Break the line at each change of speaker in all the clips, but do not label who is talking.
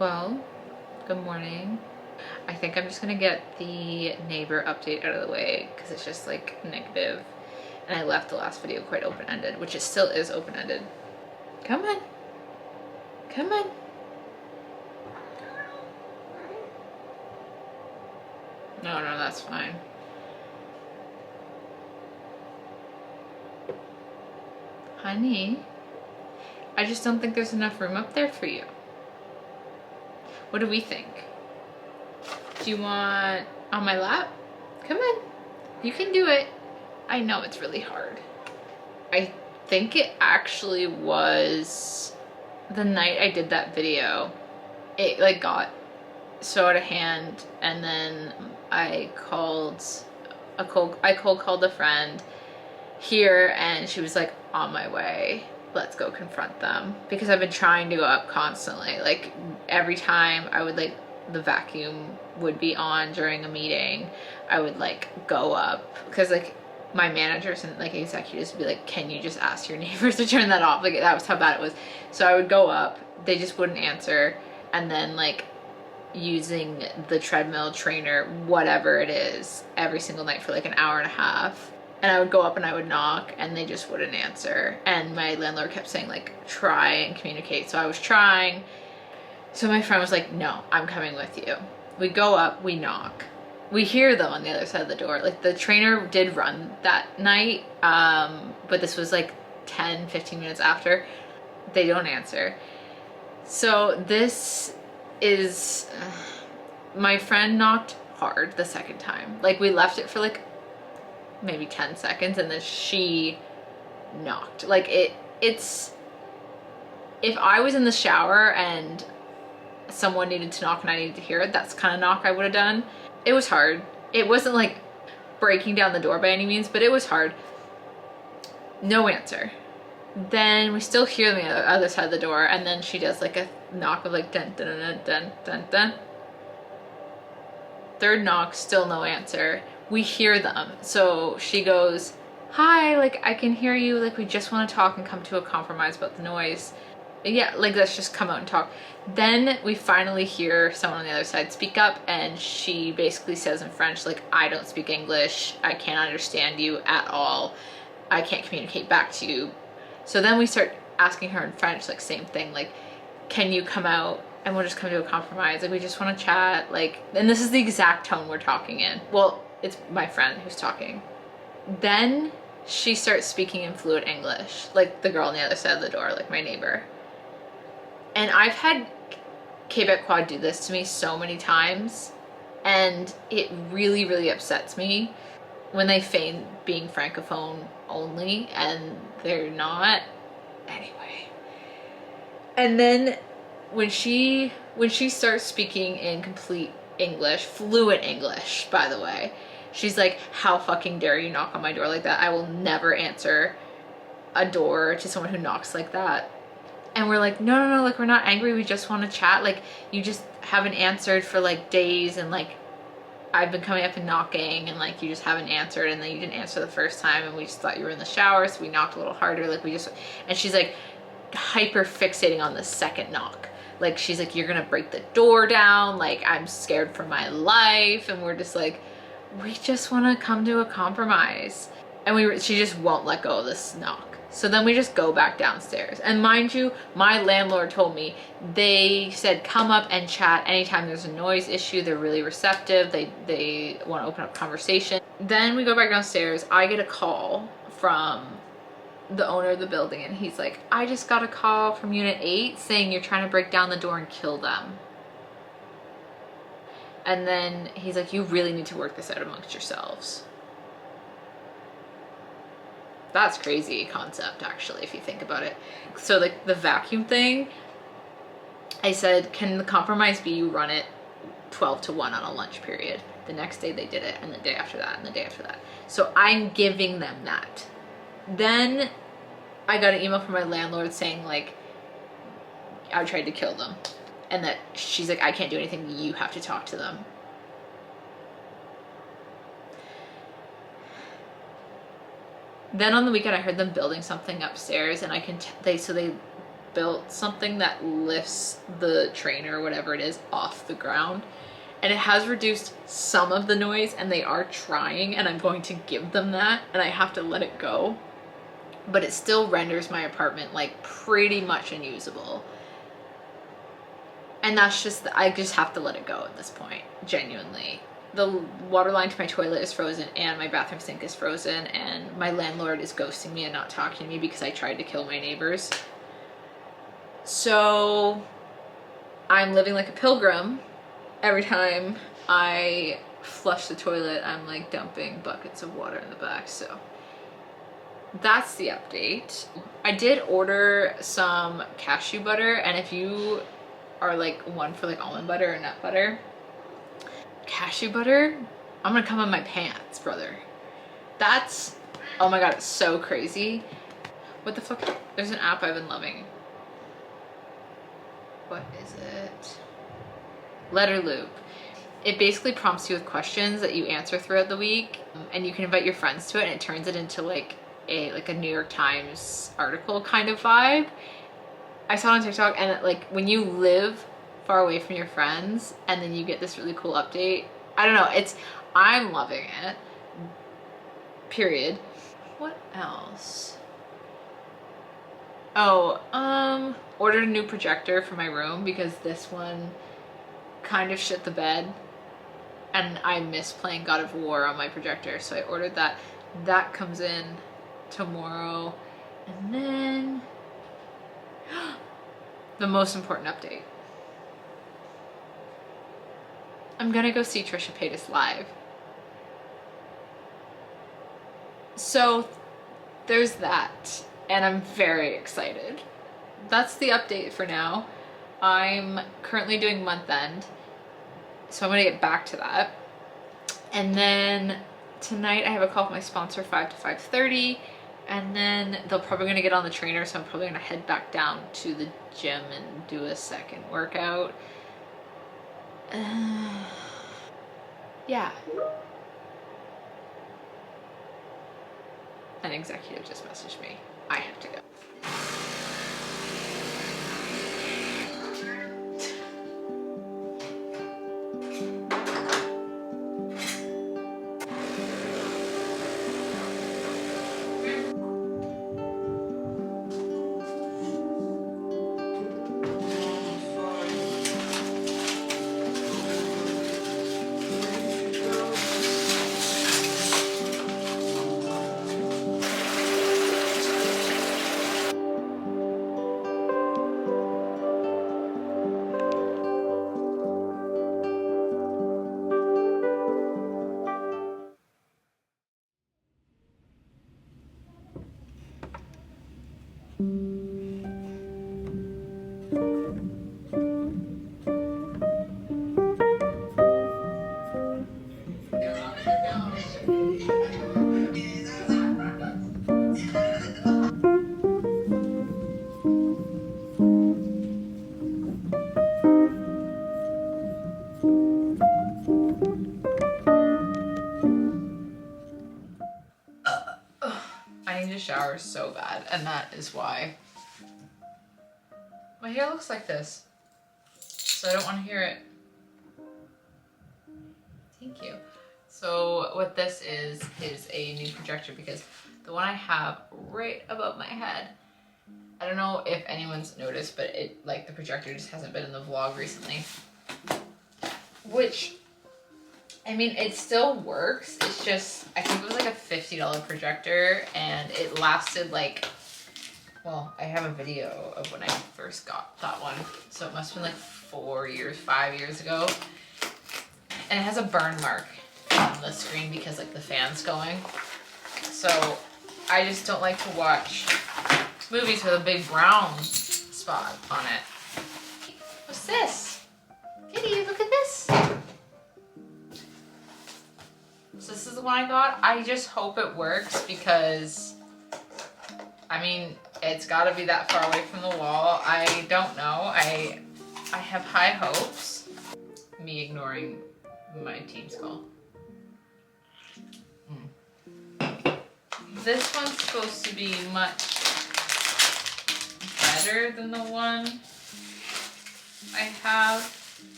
Well, good morning. I think I'm just gonna get the neighbor update out of the way because it's just like negative. And I left the last video quite open-ended, which it still is open-ended. Come on. Come on. No, that's fine. Honey, I just don't think there's enough room up there for you. What do we think? Do you want on my lap? Come on. You can do it. I know it's really hard. I think it actually was the night I did that video. It like got so out of hand, and then I cold called a friend here, and she was like, on my way, let's go confront them, because I've been trying to go up constantly. Like every time I would like the vacuum would be on during a meeting, I would like go up because like my managers and like executives would be like, can you just ask your neighbors to turn that off? Like that was how bad it was. So I would go up, they just wouldn't answer, and then like using the treadmill trainer, whatever it is, every single night for like an hour and a half. And I would go up and I would knock and they just wouldn't answer. And my landlord kept saying like, try and communicate. So I was trying. So my friend was like, no, I'm coming with you. We go up, we knock. We hear them on the other side of the door. Like the trainer did run that night, but this was like 10, 15 minutes after. They don't answer. So this is, my friend knocked hard the second time. Like we left it for like maybe 10 seconds and then she knocked. Like it's, if I was in the shower and someone needed to knock and I needed to hear it, that's the kind of knock I would have done. It was hard. It wasn't like breaking down the door by any means, but it was hard. No answer. Then we still hear them on the other side of the door, and then she does like a knock of like dun dun dun dun dun dun. Third knock, still no answer. We hear them. So she goes, hi, like I can hear you, like we just want to talk and come to a compromise about the noise. Yeah, like let's just come out and talk. Then we finally hear someone on the other side speak up, and she basically says in French, like, I don't speak English, I can't understand you at all, I can't communicate back to you. So then we start asking her in French, like same thing, like, can you come out and we'll just come to a compromise, like we just want to chat, like, and this is the exact tone we're talking in. Well, it's my friend who's talking. Then she starts speaking in fluent English, like the girl on the other side of the door, like my neighbor. And I've had Quebecois do this to me so many times, and it really, really upsets me when they feign being Francophone only and they're not. Anyway. And then when she starts speaking in complete English, fluent English, by the way, she's like, how fucking dare you knock on my door like that? I will never answer a door to someone who knocks like that. And we're like, no, like we're not angry, we just want to chat. Like you just haven't answered for like days, and like I've been coming up and knocking, and like you just haven't answered, and then you didn't answer the first time, and we just thought you were in the shower, so we knocked a little harder. Like we just, and she's like hyper fixating on the second knock. Like she's like, you're gonna break the door down, like I'm scared for my life. And we're just like, we just want to come to a compromise. And she just won't let go of this knock. So then we just go back downstairs. And mind you, my landlord told me, they said come up and chat anytime there's a noise issue. They're really receptive. They want to open up conversation. Then we go back downstairs. I get a call from the owner of the building, and he's like, I just got a call from Unit 8 saying you're trying to break down the door and kill them. And then he's like, you really need to work this out amongst yourselves. That's crazy concept, actually, if you think about it. So like the vacuum thing, I said, can the compromise be you run it 12 to 1 on a lunch period? The next day they did it, and the day after that, and the day after that. So I'm giving them that. Then I got an email from my landlord saying like, I tried to kill them. And that she's like, I can't do anything, you have to talk to them. Then on the weekend I heard them building something upstairs, and I can they built something that lifts the train or whatever it is off the ground. And it has reduced some of the noise, and they are trying, and I'm going to give them that, and I have to let it go. But it still renders my apartment like pretty much unusable. And that's just, I just have to let it go at this point, genuinely. The water line to my toilet is frozen, and my bathroom sink is frozen, and my landlord is ghosting me and not talking to me because I tried to kill my neighbors. So I'm living like a pilgrim. Every time I flush the toilet, I'm like dumping buckets of water in the back. So that's the update. I did order some cashew butter, and if you are like one for like almond butter or nut butter, cashew butter, I'm gonna come in my pants, brother. That's, oh my god, it's so crazy. What the fuck? There's an app I've been loving. What is it? Letter Loop. It basically prompts you with questions that you answer throughout the week, and you can invite your friends to it, and it turns it into like a New York Times article kind of vibe. I saw it on TikTok, and like when you live far away from your friends and then you get this really cool update, I don't know, I'm loving it, period. What else? Oh, ordered a new projector for my room because this one kind of shit the bed, and I miss playing God of War on my projector, so I ordered that. That comes in tomorrow. And then the most important update. I'm gonna go see Trisha Paytas live. So there's that, and I'm very excited. That's the update for now. I'm currently doing month end, so I'm gonna get back to that. And then tonight I have a call with my sponsor 5 to 5:30, and then they're probably gonna get on the trainer, so I'm probably gonna head back down to the gym and do a second workout. Yeah. An executive just messaged me. I have to go. I need to shower so bad, and that is why. My hair looks like this, so I don't want to hear it. Thank you. So what this is a new projector, because the one I have right above my head, I don't know if anyone's noticed, but it, like, the projector just hasn't been in the vlog recently. Which, I mean, it still works. It's just, I think it was like a $50 projector, and it lasted like, well, I have a video of when I first got that one, so it must have been like 4 years, 5 years ago. And it has a burn mark on the screen because like the fan's going. So I just don't like to watch movies with a big brown spot on it. What's this? Kitty, look at this. So this is the one I got. I just hope it works because, I mean, it's got to be that far away from the wall. I don't know. I have high hopes. Me ignoring my team's call. This one's supposed to be much better than the one I have.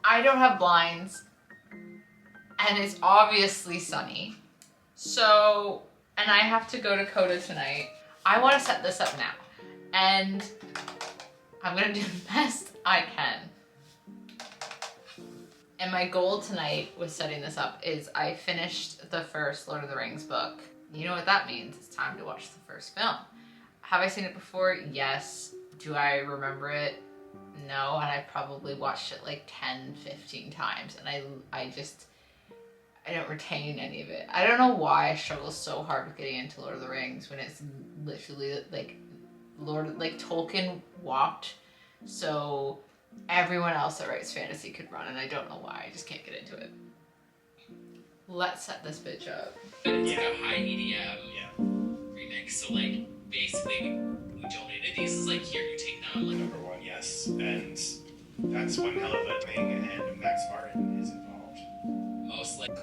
I don't have blinds, and it's obviously sunny. So, and I have to go to Coda tonight. I want to set this up now, and I'm gonna do the best I can. And my goal tonight with setting this up is I finished the first Lord of the Rings book. You know what that means? It's time to watch the first film. Have I seen it before? Yes. Do I remember it? No, and I probably watched it like 10, 15 times, and I don't retain any of it. I don't know why I struggle so hard with getting into Lord of the Rings when it's literally like Tolkien walked, so everyone else that writes fantasy could run, and I don't know why. I just can't get into it. Let's set this bitch up.
It's like a high EDM remix, so like basically we donated these. It's like, here, you take them. Like,
number one, yes, and that's one hell of a thing, and Max Martin is involved.
Most like